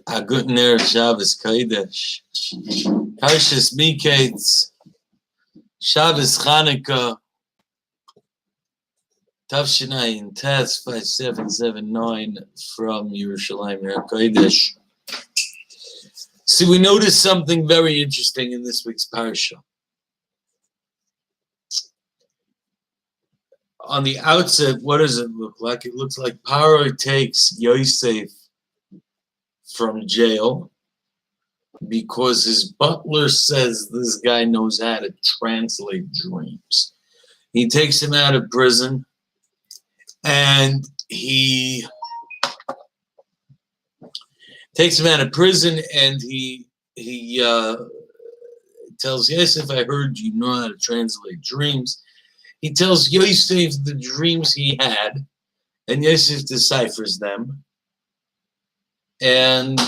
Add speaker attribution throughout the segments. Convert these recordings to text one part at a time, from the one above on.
Speaker 1: A good Erev Shabbos Kodesh. Parshas Miketz. Shabbos Chanukah. Tavshinayin Tes 5779 from Yerushalayim Erev Kodesh. See, we noticed something very interesting in this week's parsha. On the outset, what does it look like? It looks like Paro takes Yosef from jail because his butler says this guy knows how to translate dreams. He takes him out of prison and he tells Yosef, I heard you know how to translate dreams. He tells Yosef the dreams he had, and Yosef deciphers them. And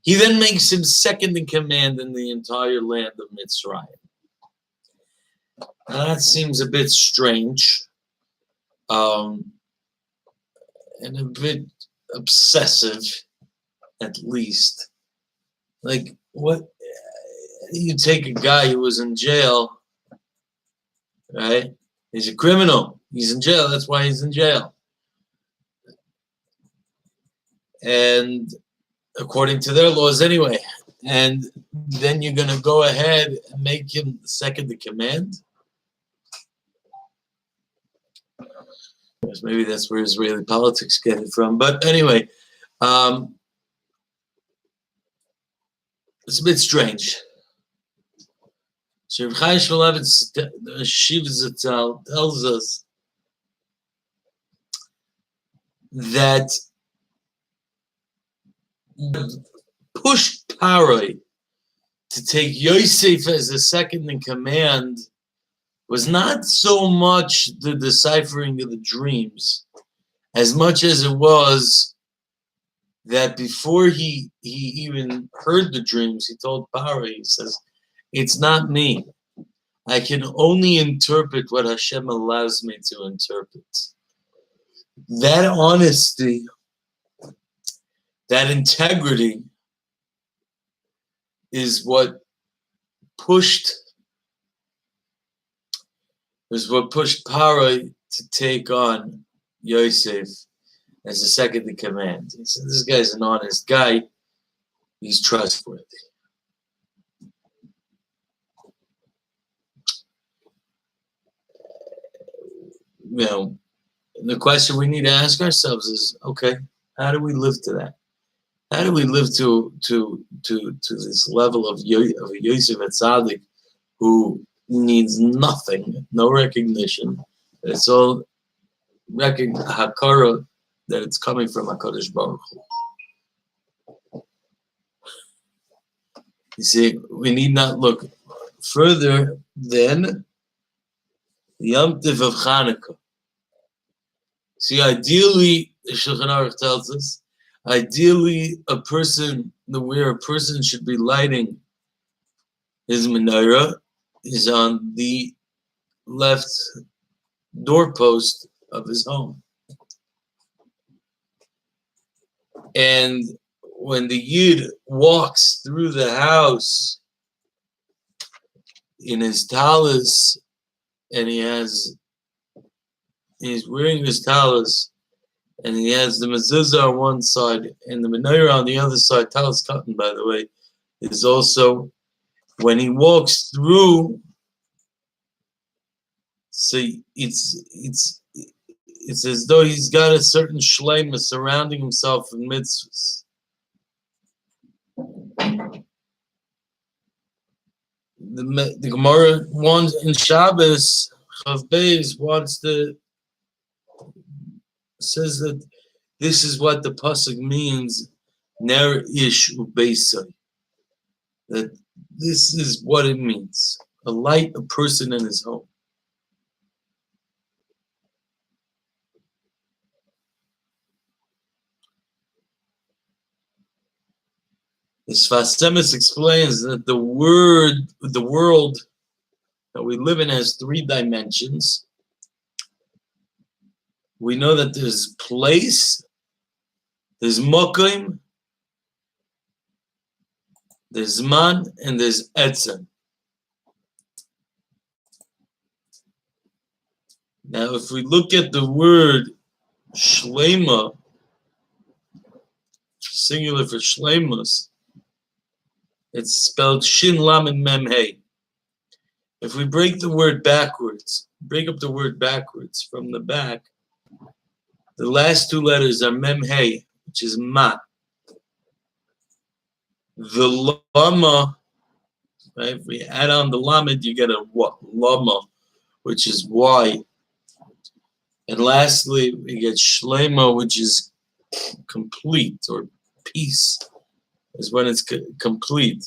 Speaker 1: he then makes him second in command in the entire land of Mitzrayim. Now that seems a bit strange, and a bit obsessive, at least. Like, what? You take a guy who was in jail, right? He's a criminal. He's in jail. That's why he's in jail. And according to their laws anyway. And then you're going to go ahead and make him second in command? Maybe that's where Israeli politics get it from. But anyway, it's a bit strange. So Rav Chaim Shmulevitz Shiva Zatzal tells us that pushed Paroi to take Yosef as a second in command was not so much the deciphering of the dreams, as much as it was that before he even heard the dreams, he told Paroi, he says, it's not me. I can only interpret what Hashem allows me to interpret. That honesty, that integrity is what pushed Paroi to take on Yosef as the second in command. He said, this guy's an honest guy. He's trustworthy. You know, the question we need to ask ourselves is, okay, how do we live to that? How do we live to this level of Yosef Atzadik, who needs nothing, no recognition? It's all hakara that it's coming from HaKadosh Baruch Hu. You see, we need not look further than the Yom Tov of Chanukah. See, ideally, the Shulchan Aruch tells us, ideally, where a person should be lighting his menorah is on the left doorpost of his home. And when the Yid walks through the house in his talis, and he's wearing his talis, and he has the mezuzah on one side and the menorah on the other side. Talis cotton, by the way, is also when he walks through. So it's as though he's got a certain shleima surrounding himself in mitzvahs. The Gemara wants in Shabbos, Chav Beis says that this is what the pasuk means, Ner Ish Ubeisai. That this is what it means. A light, a person in his home. The Sfas Emes explains that the world that we live in has three dimensions. We know that there's place, There's Mokim, there's Zman, and there's Etzem. Now, if we look at the word Shlema, singular for Shlemus, it's spelled Shin Lam and Mem Hey. If we break up the word backwards from the back, the last two letters are Mem Hey, which is Ma. The Lama, right? If we add on the Lamed, you get a Lama, which is Y. And lastly, we get Shlema, which is complete, or peace, is when it's complete.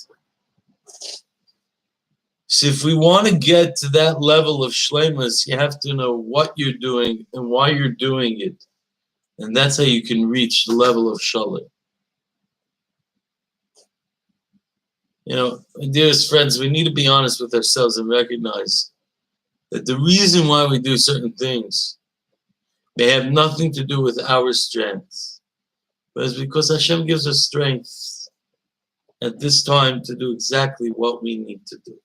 Speaker 1: So if we want to get to that level of Shlemas, you have to know what you're doing and why you're doing it. And that's how you can reach the level of Shalom. You know, dearest friends, we need to be honest with ourselves and recognize that the reason why we do certain things may have nothing to do with our strength, but it's because Hashem gives us strength at this time to do exactly what we need to do.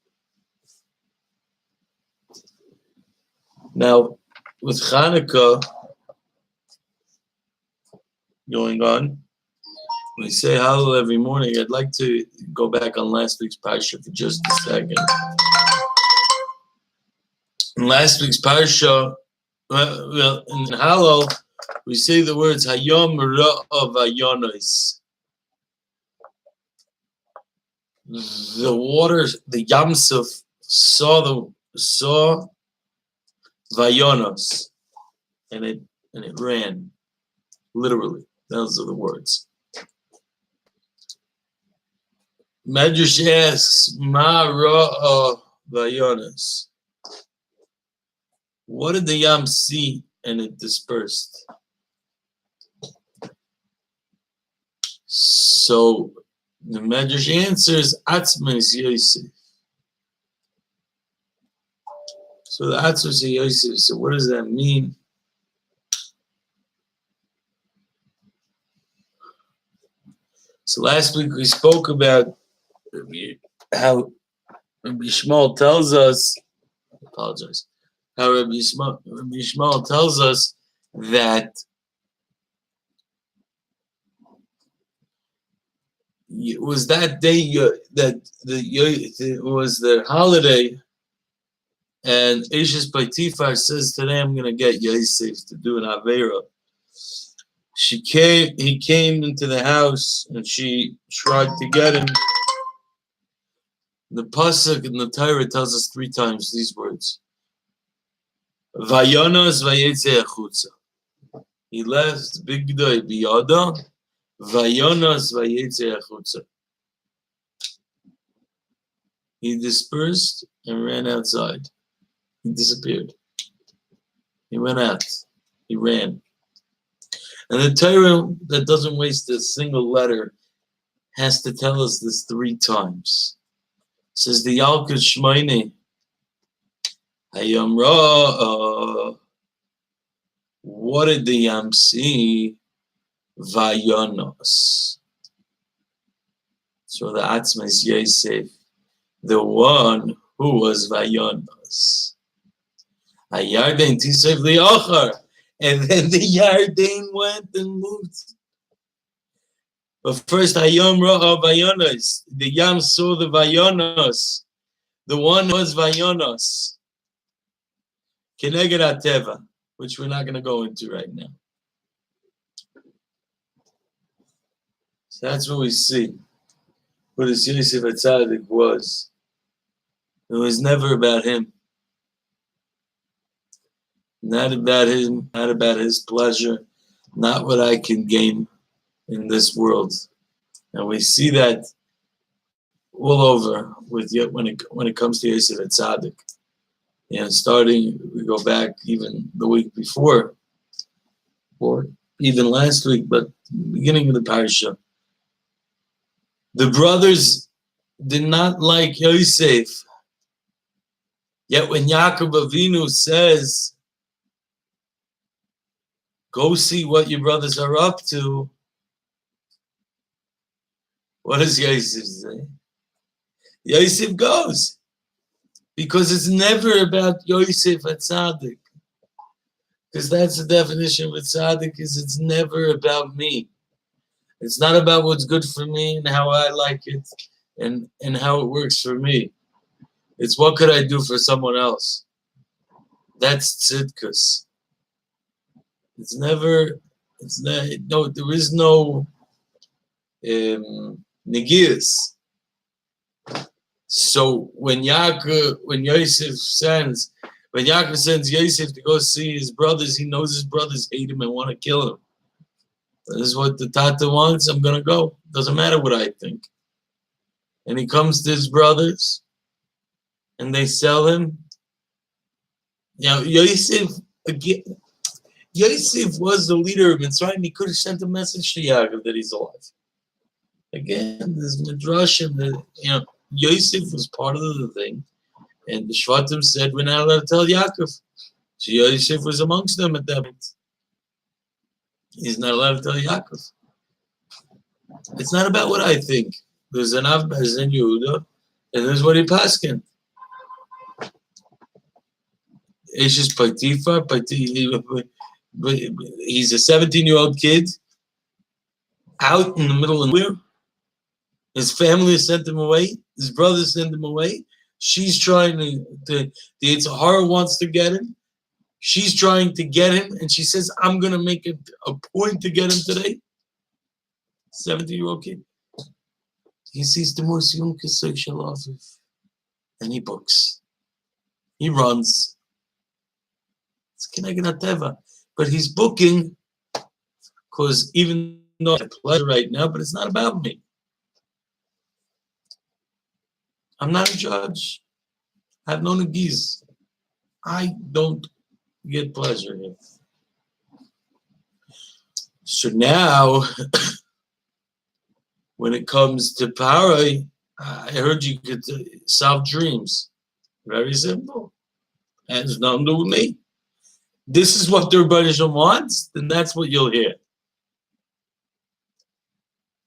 Speaker 1: Now, with Chanukah going on, we say Hallel every morning. I'd like to go back on last week's Parsha for just a second. In last week's Parsha, well, in Hallel, we say the words Hayom Ra'av Vayonos. The water, the Yamsuf saw Vayonos, and it ran, literally. Those are the words. Medrash asks, Ma Ra'a Vayonos. What did the Yam see? And it dispersed. So the Medrash answers, Atzma Yosef. So the Atzma Yosef. So what does that mean? So last week we spoke about how Rabbi Yishmael tells us, how Rabbi Yishmael tells us that it was that day it was the holiday, and Ishis Paitifar says today I'm going to get Yosef to do an Aveira. He came into the house and she tried to get him. The pasuk in the Torah tells us 3 times these words. Vayonos vayetze achutza. He left bigdoi biyada. Vayonos vayetze achutza. He dispersed and ran outside. He disappeared. He went out. He ran. And the Torah that doesn't waste a single letter has to tell us this 3 times. It says the Yalkut Shmaini Hayom Ra. What did the Yam see? Vayonos. So the Atzma is Yosef, the one who was Vayonos. Hayarden Tisef Liachar. And then the Yarden went and moved. But first, Hayom Ra'a Vayonos. The Yam saw the Vayonos. The one was Vayonos. Keneged HaTeva, which we're not going to go into right now. So that's what we see. What this Yosef HaTzadik was. It was never about him. Not about him, not about his pleasure, not what I can gain in this world. And we see that all over with when it comes to Yosef HaTzadik. You know, starting, we go back even the week before, or even last week, but beginning of the Parsha. The brothers did not like Yosef. Yet when Yaakov Avinu says, go see what your brothers are up to, What does Yosef say? Yosef goes. Because it's never about Yosef at Tzaddik. Because that's the definition of a tzaddik, is it's never about me. It's not about what's good for me and how I like it and how it works for me. It's what could I do for someone else. That's tzidkus. It's never, it's not, no, there is no negias. So when Yosef sends, when Yaakov sends Yosef to go see his brothers, he knows his brothers hate him and want to kill him. This is what the Tata wants. I'm going to go. Doesn't matter what I think. And he comes to his brothers, and they sell him. You know, Yosef was the leader of Mitzrayim. He could have sent a message to Yaakov that he's alive. Again, there's midrashim that, you know, Yosef was part of the thing. And the Shvatim said, we're not allowed to tell Yaakov. So Yosef was amongst them at that point. He's not allowed to tell Yaakov. It's not about what I think. There's an Avbaz in Yehuda, and there's what he paskin. Eshes Paitifa, he's a 17-year-old kid out in the middle of nowhere. His family sent him away. His brothers sent him away. She's trying the Yitzhahara wants to get him. She's trying to get him, and she says, I'm going to make it a point to get him today. 17-year-old kid. He sees the most Chanukah social Aviv, and he books. He runs. It's Keneged HaTeva. But he's booking because even though I have pleasure right now, but it's not about me. I'm not a judge. I have no negiz. I don't get pleasure here. So now, when it comes to Parai, I heard you could solve dreams. Very simple. It has nothing to do with me. This is what the Rebbeinu Shalom wants, then that's what you'll hear.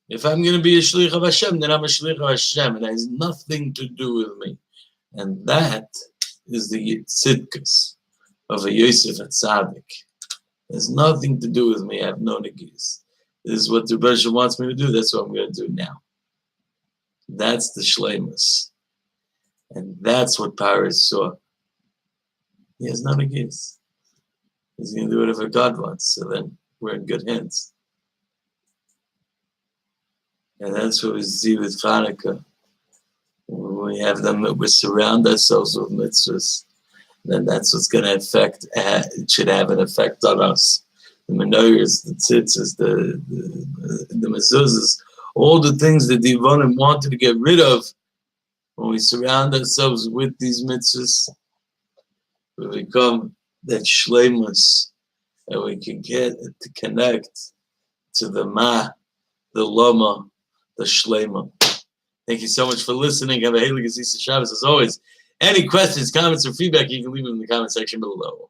Speaker 1: If I'm going to be a shlich of Hashem, then I'm a shlich of Hashem. It has nothing to do with me. And that is the tzidkus of a Yosef at Tzaddik. It has nothing to do with me. I have no negis. This is what the Rebbe wants me to do. That's what I'm going to do now. That's the shleimus. And that's what Parshas saw. He has no negis. He's going to do whatever God wants. So then we're in good hands. And that's what we see with Chanukah. When we have them, we surround ourselves with mitzvahs, then that's what's going to affect, it should have an effect on us. The menorahs, the tzitzis, the mezuzahs, all the things that the Yivonim wanted to get rid of, when we surround ourselves with these mitzvahs, we become that shleimus, and we can get to connect to the ma, the lama, the shlema. Thank you so much for listening. Have a Heilig Shabbos as always. Any questions, comments, or feedback, you can leave them in the comment section below.